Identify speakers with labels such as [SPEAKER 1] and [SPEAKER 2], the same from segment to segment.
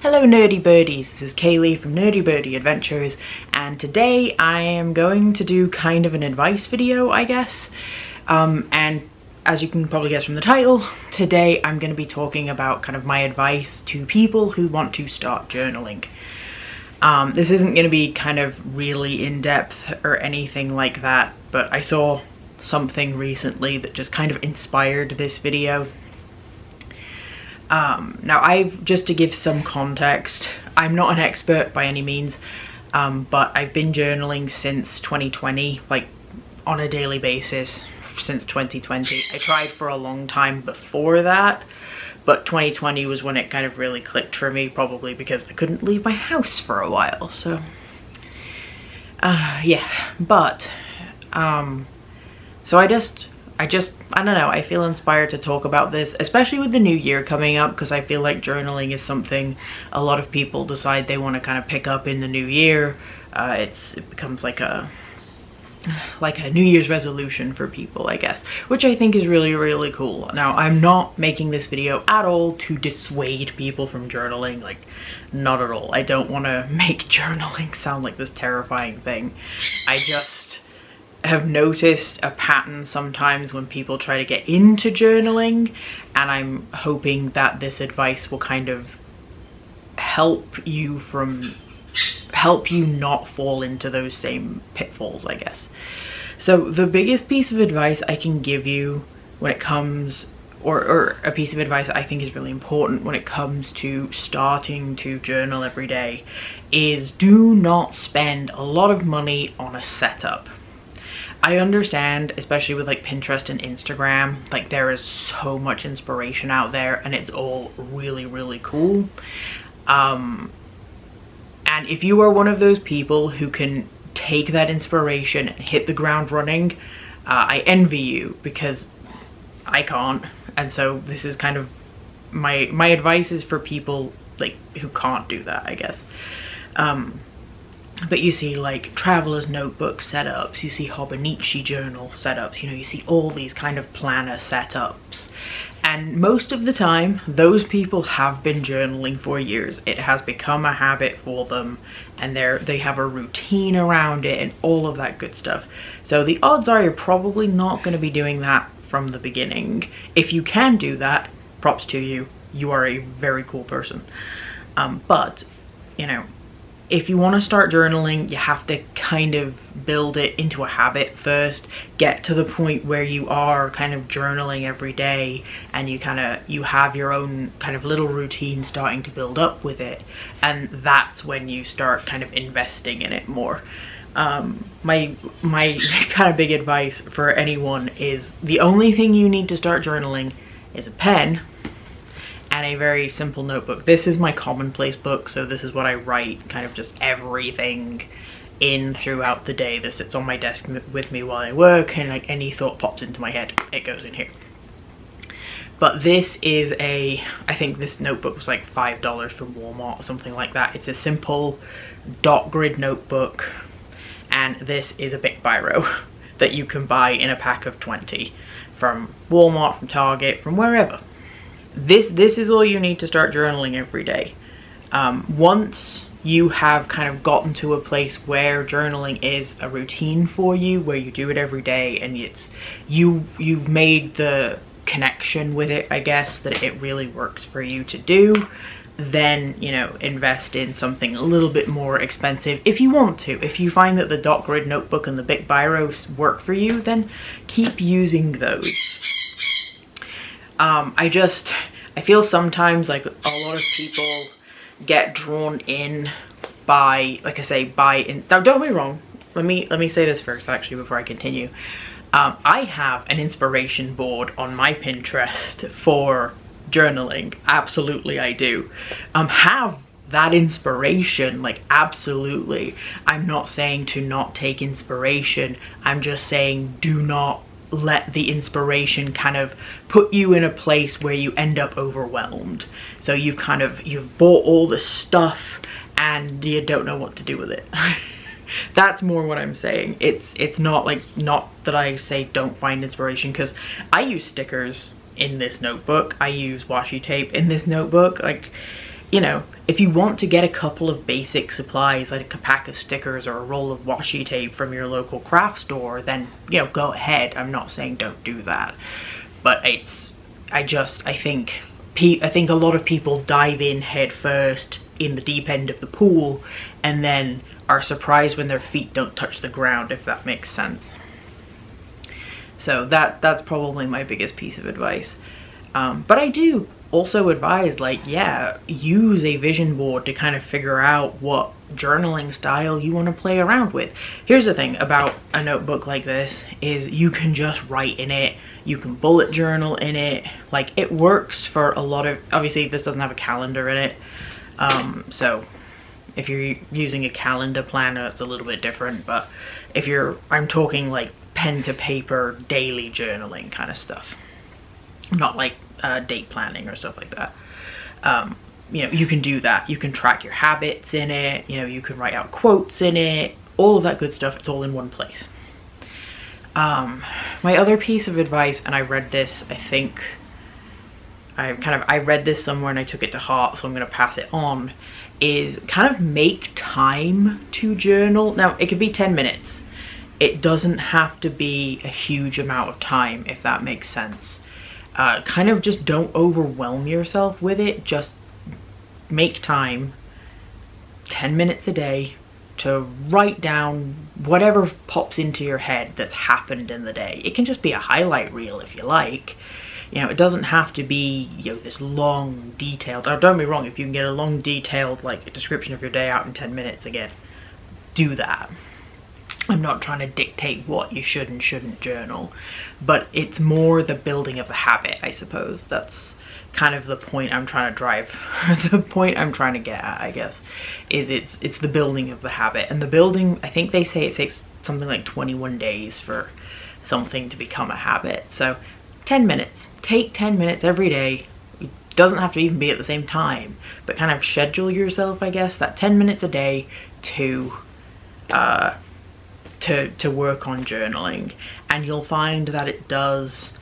[SPEAKER 1] Hello nerdy birdies, this is Kaylee from Nerdy Birdie Adventures, and today I am going to do kind of an advice video, I guess. And as you can probably guess from the title, today I'm going to be talking about kind of my advice to people who want to start journaling. This isn't going to be kind of really in-depth or anything like that, but I saw something recently that just kind of inspired this video. Now just to give some context, I'm not an expert by any means, but I've been journaling since 2020, like on a daily basis since 2020. I tried for a long time before that, but 2020 was when it kind of really clicked for me, probably because I couldn't leave my house for a while, so yeah, but so I don't know, I feel inspired to talk about this, especially with the new year coming up, because I feel like journaling is something a lot of people decide they want to kind of pick up in the new year. It becomes like a New Year's resolution for people, I guess, which I think is really, really cool. Now, I'm not making this video at all to dissuade people from journaling, like, not at all. I don't want to make journaling sound like this terrifying thing. I just have noticed a pattern sometimes when people try to get into journaling, and I'm hoping that this advice will kind of help you not fall into those same pitfalls, I guess. So the biggest piece of advice I can give you when it comes, or a piece of advice I think is really important when it comes to starting to journal every day, is do not spend a lot of money on a setup. I understand, especially with like Pinterest and Instagram, like there is so much inspiration out there and it's all really, really cool. And if you are one of those people who can take that inspiration and hit the ground running, I envy you, because I can't. And so this is kind of my advice is for people like who can't do that, I guess. But you see like traveler's notebook setups, you see Hobonichi journal setups, you know, you see all these kind of planner setups. And most of the time, those people have been journaling for years. It has become a habit for them, and they have a routine around it and all of that good stuff. So the odds are you're probably not going to be doing that from the beginning. If you can do that, props to you. You are a very cool person. But, you know, if you want to start journaling, you have to kind of build it into a habit first. Get to the point where you are kind of journaling every day, and you have your own kind of little routine starting to build up with it, and that's when you start kind of investing in it more. My kind of big advice for anyone is the only thing you need to start journaling is a pen and a very simple notebook. This is my commonplace book, so this is what I write kind of just everything in throughout the day that sits on my desk with me while I work, and like any thought pops into my head, it goes in here. But this is I think this notebook was like $5 from Walmart or something like that. It's a simple dot grid notebook, and this is a big biro that you can buy in a pack of 20 from Walmart, from Target, from wherever. This is all you need to start journaling every day. Once you have kind of gotten to a place where journaling is a routine for you, where you do it every day, and you've made the connection with it, I guess, that it really works for you to do, then, you know, invest in something a little bit more expensive if you want to. If you find that the dot grid notebook and the big biros work for you, then keep using those. I feel sometimes like a lot of people get drawn in by, like I say, now don't get me wrong, let me say this first actually before I continue. I have an inspiration board on my Pinterest for journaling. Absolutely I do. Have that inspiration, like, absolutely. I'm not saying to not take inspiration, I'm just saying do not let the inspiration kind of put you in a place where you end up overwhelmed. So you've bought all the stuff and you don't know what to do with it. That's more what I'm saying. It's not that I say don't find inspiration, because I use stickers in this notebook, I use washi tape in this notebook. Like, you know, if you want to get a couple of basic supplies like a pack of stickers or a roll of washi tape from your local craft store, then, you know, go ahead. I'm not saying don't do that, but I think a lot of people dive in head first in the deep end of the pool and then are surprised when their feet don't touch the ground, if that makes sense. So that's probably my biggest piece of advice. But I do also advise, like, yeah, use a vision board to kind of figure out what journaling style you want to play around with. Here's the thing about a notebook like this is you can just write in it, you can bullet journal in it. Like, it works for a lot of, obviously this doesn't have a calendar in it, so if you're using a calendar planner, it's a little bit different. But if I'm talking like pen to paper daily journaling kind of stuff, not like date planning or stuff like that. You know, you can do that. You can track your habits in it, you know, you can write out quotes in it, all of that good stuff. It's all in one place. My other piece of advice, and I read this, I think I read this somewhere and I took it to heart, so I'm going to pass it on, is kind of make time to journal. Now, it could be 10 minutes. It doesn't have to be a huge amount of time, if that makes sense. Kind of just don't overwhelm yourself with it. Just make time, 10 minutes a day, to write down whatever pops into your head that's happened in the day. It can just be a highlight reel if you like. You know, it doesn't have to be, you know, this long, detailed, don't get me wrong, if you can get a long, detailed, like, a description of your day out in 10 minutes, again, do that. I'm not trying to dictate what you should and shouldn't journal, but it's more the building of the habit, I suppose. That's kind of the point I'm trying to drive, the point I'm trying to get at, I guess, is it's the building of the habit. And the building, I think they say it takes something like 21 days for something to become a habit. So 10 minutes, take 10 minutes every day. It doesn't have to even be at the same time, but kind of schedule yourself, I guess, that 10 minutes a day to work on journaling, and you'll find that it does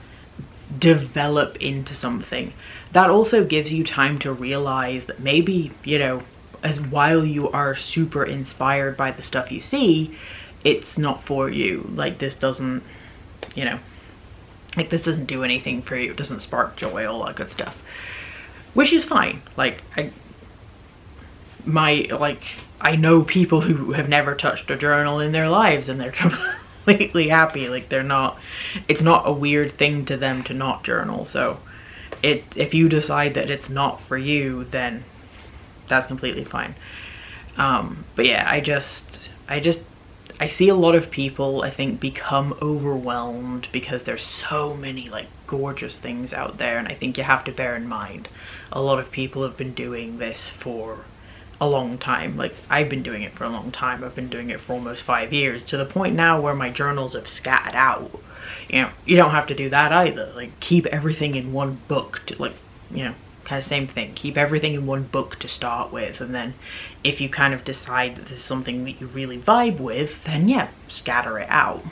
[SPEAKER 1] develop into something. That also gives you time to realize that maybe, you know, as while you are super inspired by the stuff you see, it's not for you. Like, this doesn't, you know, like, this doesn't do anything for you. It doesn't spark joy, all that good stuff, which is fine. Like, I know people who have never touched a journal in their lives and they're completely happy. Like, it's not a weird thing to them to not journal. So if you decide that it's not for you, then that's completely fine. But yeah, I see a lot of people, I think, become overwhelmed because there's so many, like, gorgeous things out there. And I think you have to bear in mind, a lot of people have been doing this for a long time. Like, I've been doing it for a long time. I've been doing it for almost 5 years, to the point now where my journals have scattered out. You know, you don't have to do that either. Like, keep everything in one book to, like, you know, kind of same thing. Keep everything in one book to start with, and then if you kind of decide that this is something that you really vibe with, then yeah, scatter it out.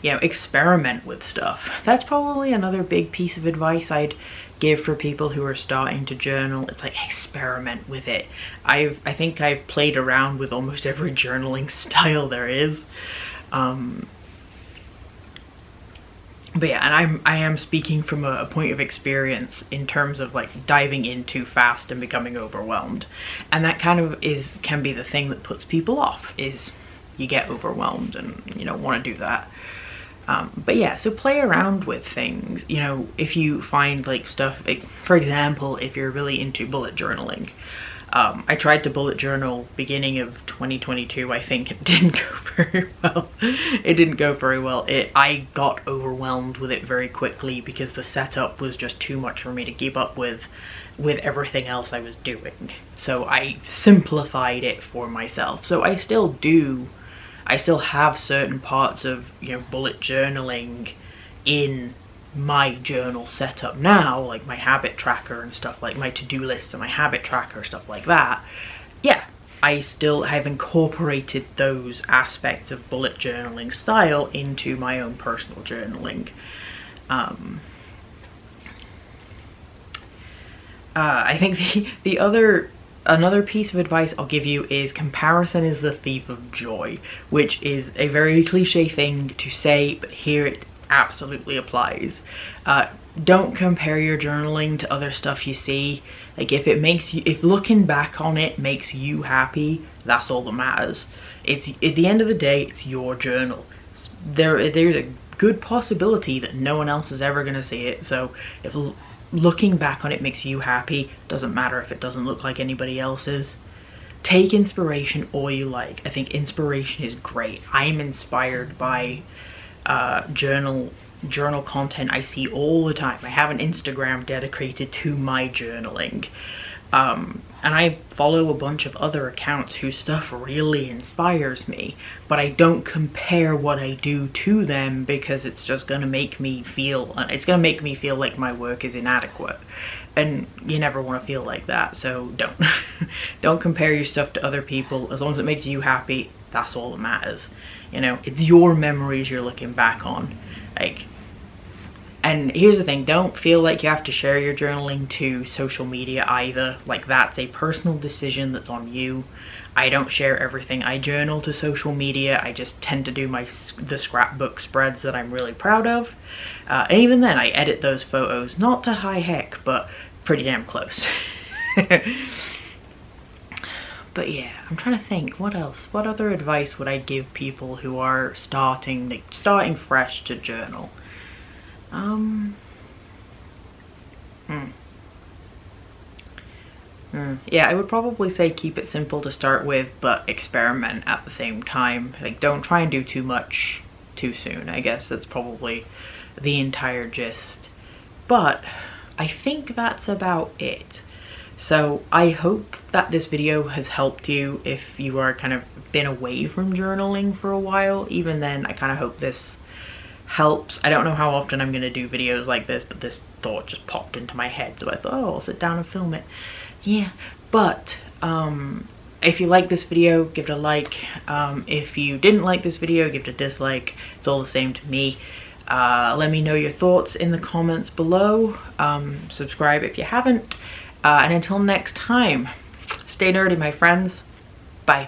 [SPEAKER 1] You know, experiment with stuff. That's probably another big piece of advice I'd give for people who are starting to journal. It's like, experiment with it. I think I've played around with almost every journaling style there is. But yeah, and I am speaking from a point of experience in terms of, like, diving in too fast and becoming overwhelmed. And that kind of can be the thing that puts people off, is you get overwhelmed and you don't want to do that. But yeah, so play around with things. You know, if you find, like, stuff, like, for example, if you're really into bullet journaling, I tried to bullet journal beginning of 2022. I think it didn't go very well. It didn't go very well. I got overwhelmed with it very quickly because the setup was just too much for me to keep up with everything else I was doing. So I simplified it for myself. So I still have certain parts of, you know, bullet journaling in my journal setup now, like my habit tracker and stuff, like my to-do lists and my habit tracker, stuff like that. Yeah, I still have incorporated those aspects of bullet journaling style into my own personal journaling. I think another piece of advice I'll give you is comparison is the thief of joy, which is a very cliche thing to say, but here it absolutely applies. Don't compare your journaling to other stuff you see. Like, if looking back on it makes you happy, that's all that matters. It's, at the end of the day, it's your journal. There's a good possibility that no one else is ever going to see it, so if looking back on it makes you happy, doesn't matter if it doesn't look like anybody else's. Take inspiration all you like. I think inspiration is great. I'm inspired by journal content I see all the time. I have an Instagram dedicated to my journaling, and I follow a bunch of other accounts whose stuff really inspires me, but I don't compare what I do to them, because it's just gonna make me feel like my work is inadequate, and you never want to feel like that. So don't compare your stuff to other people. As long as it makes you happy, that's all that matters. You know, it's your memories you're looking back on. Like, and here's the thing, don't feel like you have to share your journaling to social media either. Like, that's a personal decision that's on you. I don't share everything I journal to social media. I just tend to do the scrapbook spreads that I'm really proud of. And even then, I edit those photos, not to high heck, but pretty damn close. But yeah, I'm trying to think, what else? What other advice would I give people who are starting fresh to journal? Yeah, I would probably say keep it simple to start with, but experiment at the same time. Like, don't try and do too much too soon. I guess that's probably the entire gist. But I think that's about it. So I hope that this video has helped you if you are kind of been away from journaling for a while. Even then, I kind of hope this helps. I don't know how often I'm going to do videos like this, but this thought just popped into my head, so I thought, oh, I'll sit down and film it. Yeah, but if you like this video, give it a like. If you didn't like this video, give it a dislike. It's all the same to me. Let me know your thoughts in the comments below. Subscribe if you haven't. And until next time, stay nerdy, my friends. Bye.